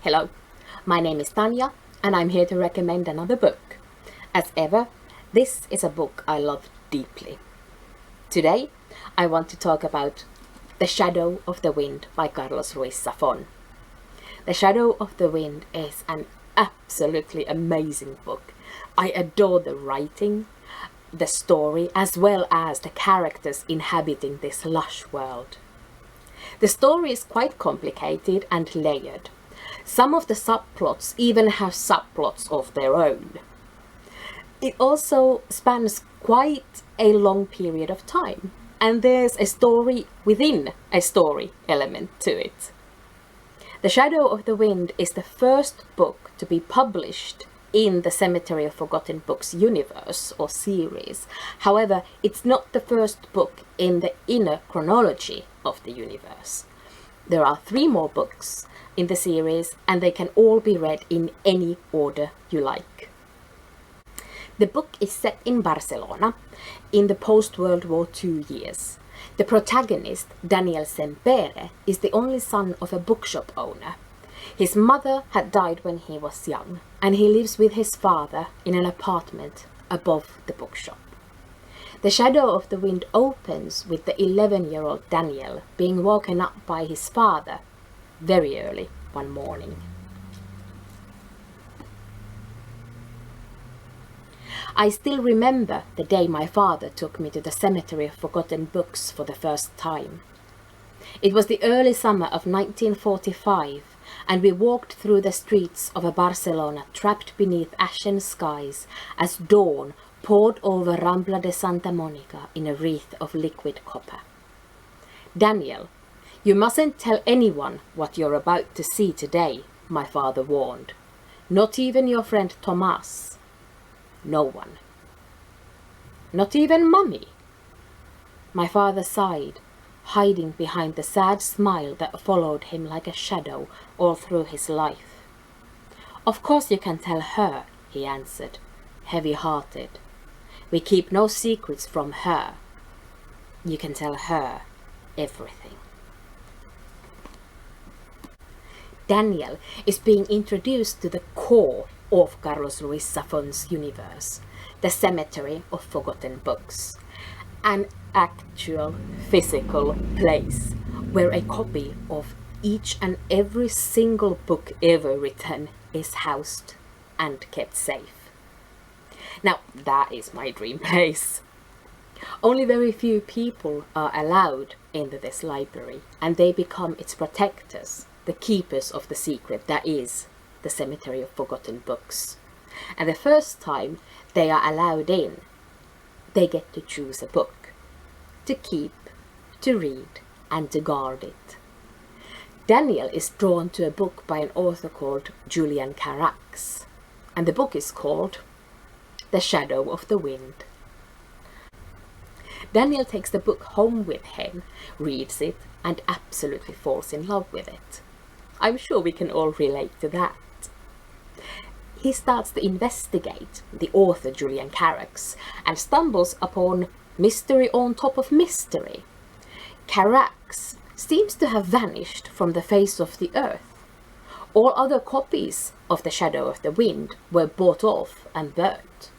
Hello, my name is Tanya and I'm here to recommend another book. As ever, this is a book I love deeply. Today, I want to talk about The Shadow of the Wind by Carlos Ruiz Zafón. The Shadow of the Wind is an absolutely amazing book. I adore the writing, the story, as well as the characters inhabiting this lush world. The story is quite complicated and layered. Some of the subplots even have subplots of their own. It also spans quite a long period of time, and there's a story within a story element to it. The Shadow of the Wind is the first book to be published in the Cemetery of Forgotten Books universe or series. However, it's not the first book in the inner chronology of the universe. There are 3 more books in the series, and they can all be read in any order you like. The book is set in Barcelona in the post-World War II years. The protagonist, Daniel Sempere, is the only son of a bookshop owner. His mother had died when he was young, and he lives with his father in an apartment above the bookshop. The Shadow of the Wind opens with the 11-year-old Daniel being woken up by his father very early one morning. I still remember the day my father took me to the Cemetery of Forgotten Books for the first time. It was the early summer of 1945, and we walked through the streets of Barcelona trapped beneath ashen skies as dawn poured over Rambla de Santa Monica in a wreath of liquid copper. "Daniel, you mustn't tell anyone what you're about to see today," my father warned. "Not even your friend Thomas. No one. Not even Mummy." My father sighed, hiding behind the sad smile that followed him like a shadow all through his life. "Of course you can tell her," he answered, heavy-hearted. "We keep no secrets from her. You can tell her everything." Daniel is being introduced to the core of Carlos Ruiz Zafón's universe, the Cemetery of Forgotten Books, an actual physical place where a copy of each and every single book ever written is housed and kept safe. Now, that is my dream place. Only very few people are allowed into this library, and they become its protectors, the keepers of the secret that is the Cemetery of Forgotten Books. And the first time they are allowed in, they get to choose a book to keep, to read, and to guard it. Daniel is drawn to a book by an author called Julian Carax, and the book is called The Shadow of the Wind. Daniel takes the book home with him, reads it, and absolutely falls in love with it. I'm sure we can all relate to that. He starts to investigate the author Julian Carax and stumbles upon mystery on top of mystery. Carax seems to have vanished from the face of the earth. All other copies of The Shadow of the Wind were bought off and burnt.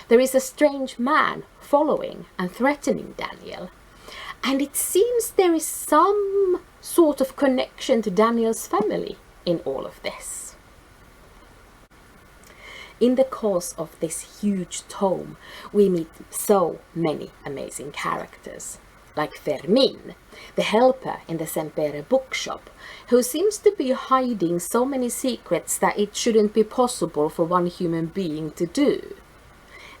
There is a strange man following and threatening Daniel, and it seems there is some sort of connection to Daniel's family in all of this. In the course of this huge tome, we meet so many amazing characters, like Fermin, the helper in the Sempere bookshop, who seems to be hiding so many secrets that it shouldn't be possible for one human being to do.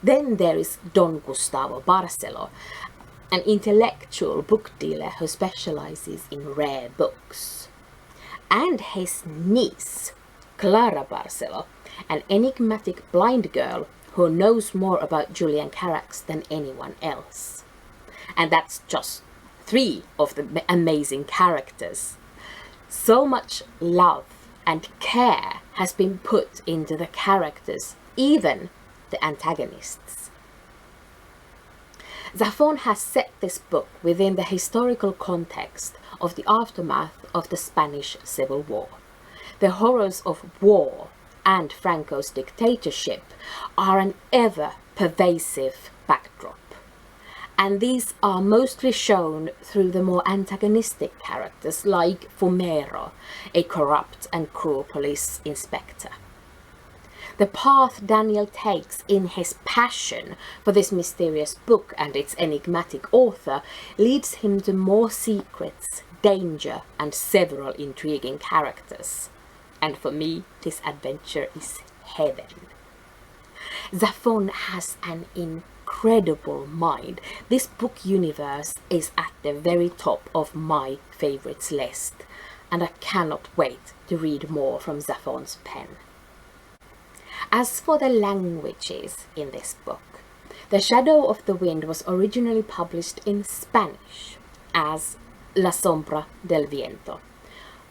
Then there is Don Gustavo Barcelo, an intellectual book dealer who specializes in rare books. And his niece, Clara Barcelo, an enigmatic blind girl who knows more about Julian Carax than anyone else. And that's just 3 of the amazing characters. So much love and care has been put into the characters, even the antagonists. Zafón has set this book within the historical context of the aftermath of the Spanish Civil War. The horrors of war and Franco's dictatorship are an ever-pervasive backdrop. And these are mostly shown through the more antagonistic characters like Fumero, a corrupt and cruel police inspector. The path Daniel takes in his passion for this mysterious book and its enigmatic author leads him to more secrets, danger, and several intriguing characters. And for me, this adventure is heaven. Zafon has an incredible mind. This book universe is at the very top of my favorites list, and I cannot wait to read more from Zafon's pen. As for the languages in this book, The Shadow of the Wind was originally published in Spanish as La Sombra del Viento.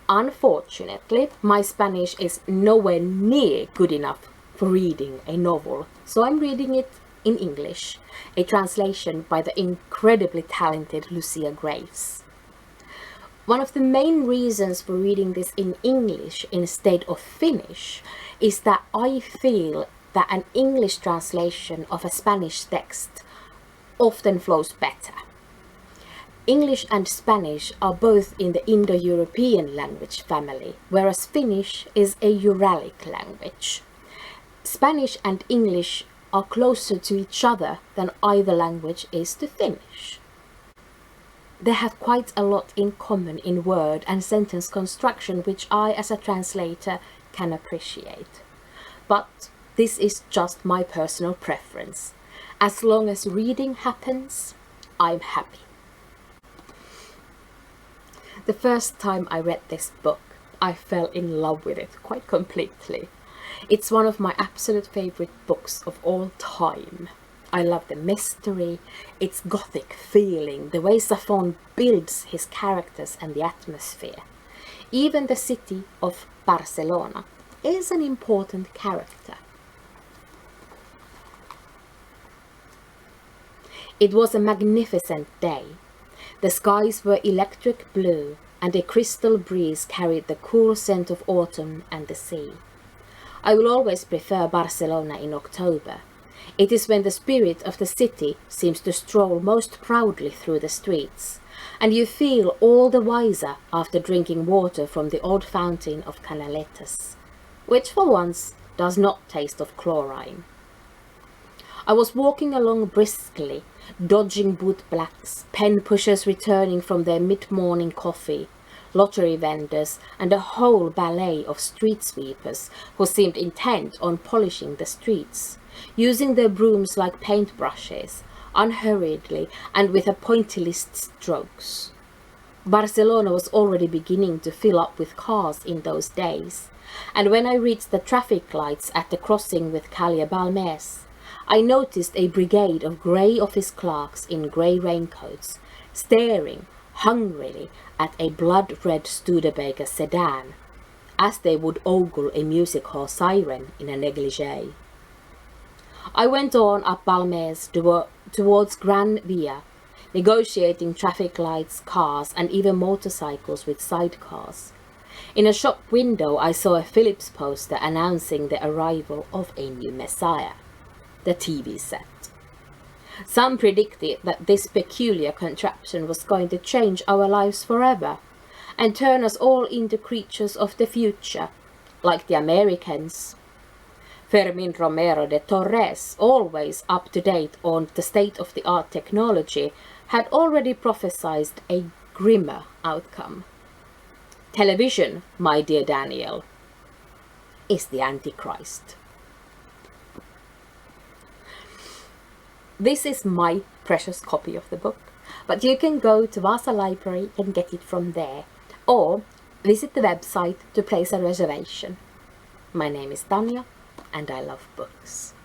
Unfortunately, my Spanish is nowhere near good enough for reading a novel, so I'm reading it in English, a translation by the incredibly talented Lucia Graves. One of the main reasons for reading this in English instead of Finnish is that I feel that an English translation of a Spanish text often flows better. English and Spanish are both in the Indo-European language family, whereas Finnish is a Uralic language. Spanish and English are closer to each other than either language is to Finnish. They have quite a lot in common in word and sentence construction, which I, as a translator, can appreciate. But this is just my personal preference. As long as reading happens, I'm happy. The first time I read this book, I fell in love with it quite completely. It's one of my absolute favorite books of all time. I love the mystery, its gothic feeling, the way Zafon builds his characters and the atmosphere. Even the city of Barcelona is an important character. It was a magnificent day. The skies were electric blue, and a crystal breeze carried the cool scent of autumn and the sea. I will always prefer Barcelona in October. It is when the spirit of the city seems to stroll most proudly through the streets, and you feel all the wiser after drinking water from the old fountain of Canaletas, which for once does not taste of chlorine. I was walking along briskly, dodging bootblacks, pen pushers returning from their mid-morning coffee, lottery vendors, and a whole ballet of street sweepers who seemed intent on polishing the streets, using their brooms like paintbrushes, unhurriedly and with a pointillist strokes. Barcelona was already beginning to fill up with cars in those days, and when I reached the traffic lights at the crossing with Calle Balmes, I noticed a brigade of grey office clerks in grey raincoats, staring hungrily at a blood-red Studebaker sedan, as they would ogle a music hall siren in a negligee. I went on up Balmes towards Gran Via, negotiating traffic lights, cars, and even motorcycles with sidecars. In a shop window I saw a Philips poster announcing the arrival of a new Messiah, the TV set. Some predicted that this peculiar contraption was going to change our lives forever and turn us all into creatures of the future, like the Americans. Fermin Romero de Torres, always up to date on the state-of-the-art technology, had already prophesied a grimmer outcome. Television, my dear Daniel, is the Antichrist. This is my precious copy of the book, but you can go to Vasa Library and get it from there, or visit the website to place a reservation. My name is Tanya, and I love books.